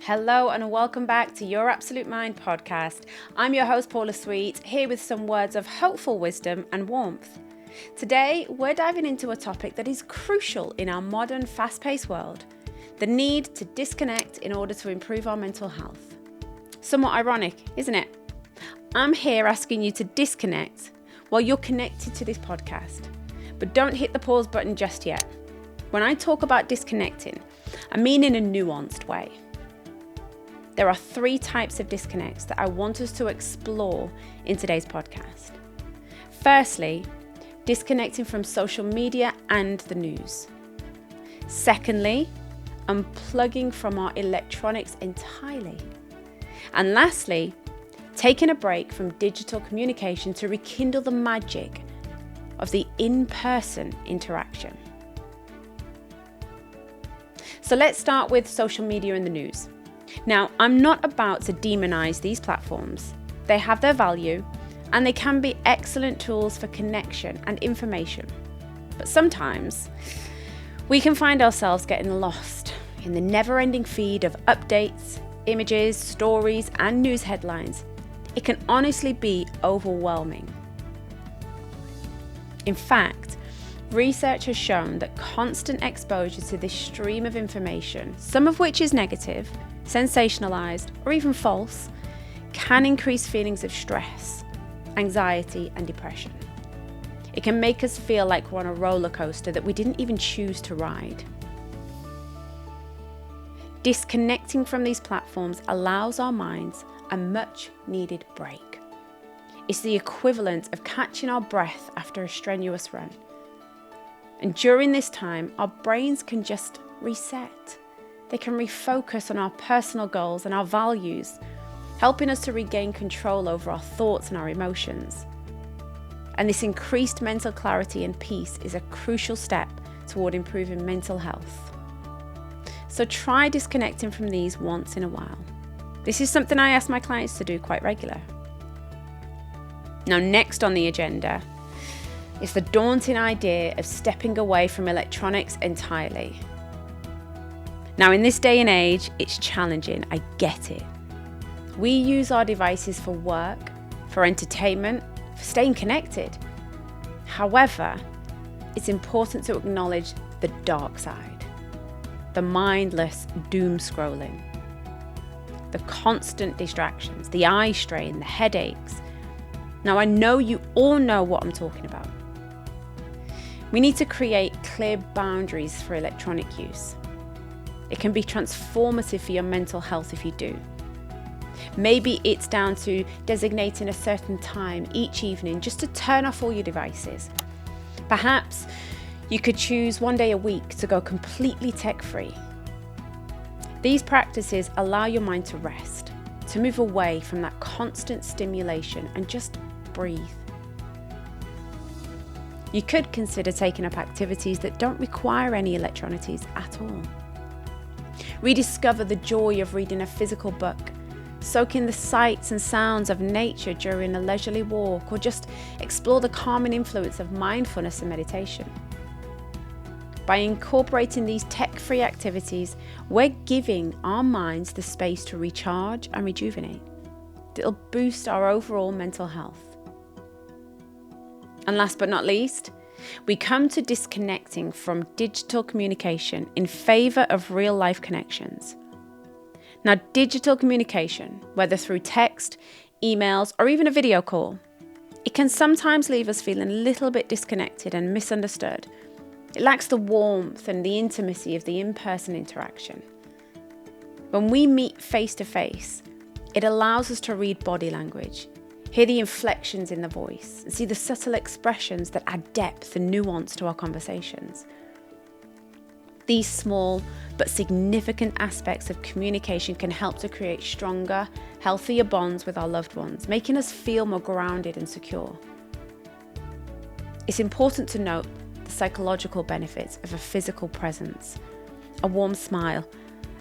Hello and welcome back to Your Absolute Mind podcast. I'm your host Paula Sweet, here with some words of hopeful wisdom and warmth. Today, we're diving into a topic that is crucial in our modern, fast-paced world: the need to disconnect in order to improve our mental health. Somewhat ironic, isn't it? I'm here asking you to disconnect while you're connected to this podcast. But don't hit the pause button just yet. When I talk about disconnecting, I mean in a nuanced way. There are 3 types of disconnects that I want us to explore in today's podcast. Firstly, disconnecting from social media and the news. Secondly, unplugging from our electronics entirely. And lastly, taking a break from digital communication to rekindle the magic of the in-person interaction. So let's start with social media and the news. Now, I'm not about to demonize these platforms. They have their value and they can be excellent tools for connection and information. But sometimes we can find ourselves getting lost in the never-ending feed of updates, images, stories, and news headlines. It can honestly be overwhelming. In fact, research has shown that constant exposure to this stream of information, some of which is negative, sensationalized, or even false, can increase feelings of stress, anxiety, and depression. It can make us feel like we're on a roller coaster that we didn't even choose to ride. Disconnecting from these platforms allows our minds a much needed break. It's the equivalent of catching our breath after a strenuous run. And during this time, our brains can just reset. They can refocus on our personal goals and our values, helping us to regain control over our thoughts and our emotions. And this increased mental clarity and peace is a crucial step toward improving mental health. So try disconnecting from these once in a while. This is something I ask my clients to do quite regular. Now, next on the agenda is the daunting idea of stepping away from electronics entirely. Now, in this day and age, it's challenging, I get it. We use our devices for work, for entertainment, for staying connected. However, it's important to acknowledge the dark side, the mindless doom scrolling, the constant distractions, the eye strain, the headaches. Now, I know you all know what I'm talking about. We need to create clear boundaries for electronic use. It can be transformative for your mental health if you do. Maybe it's down to designating a certain time each evening just to turn off all your devices. Perhaps you could choose one day a week to go completely tech-free. These practices allow your mind to rest, to move away from that constant stimulation and just breathe. You could consider taking up activities that don't require any electronics at all. Rediscover the joy of reading a physical book, soak in the sights and sounds of nature during a leisurely walk, or just explore the calming influence of mindfulness and meditation. By incorporating these tech-free activities, we're giving our minds the space to recharge and rejuvenate. It'll boost our overall mental health. And last but not least, we come to disconnecting from digital communication in favor of real-life connections. Now, digital communication, whether through text, emails, or even a video call, it can sometimes leave us feeling a little bit disconnected and misunderstood. It lacks the warmth and the intimacy of the in-person interaction. When we meet face-to-face, it allows us to read body language, hear the inflections in the voice, and see the subtle expressions that add depth and nuance to our conversations. These small but significant aspects of communication can help to create stronger, healthier bonds with our loved ones, making us feel more grounded and secure. It's important to note the psychological benefits of a physical presence, a warm smile,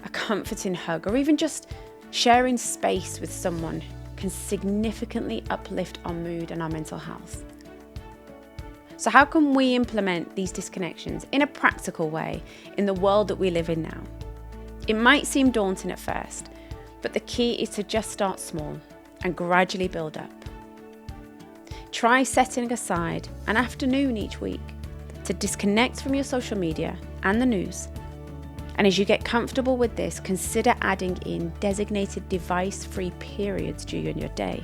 a comforting hug, or even just sharing space with someone can significantly uplift our mood and our mental health. So how can we implement these disconnections in a practical way in the world that we live in now? It might seem daunting at first, But the key is to just start small and gradually build up. Try setting aside an afternoon each week to disconnect from your social media and the news. And as you get comfortable with this, consider adding in designated device-free periods during your day.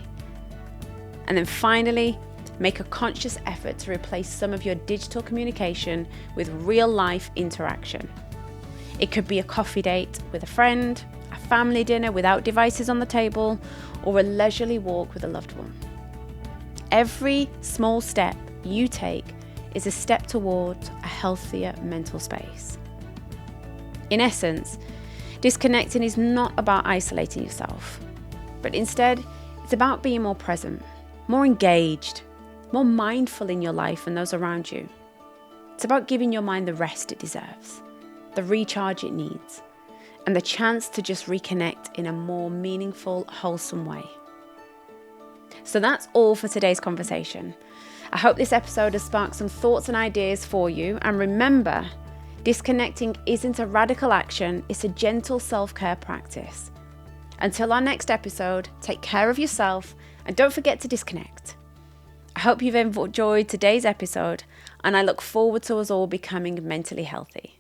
And then finally, make a conscious effort to replace some of your digital communication with real-life interaction. It could be a coffee date with a friend, a family dinner without devices on the table, or a leisurely walk with a loved one. Every small step you take is a step towards a healthier mental space. In essence, disconnecting is not about isolating yourself, but instead it's about being more present, more engaged, more mindful in your life and those around you. It's about giving your mind the rest it deserves, the recharge it needs, and the chance to just reconnect in a more meaningful, wholesome way. So that's all for today's conversation. I hope this episode has sparked some thoughts and ideas for you. And remember, disconnecting isn't a radical action, it's a gentle self-care practice. Until our next episode, take care of yourself and don't forget to disconnect. I hope you've enjoyed today's episode, and I look forward to us all becoming mentally healthy.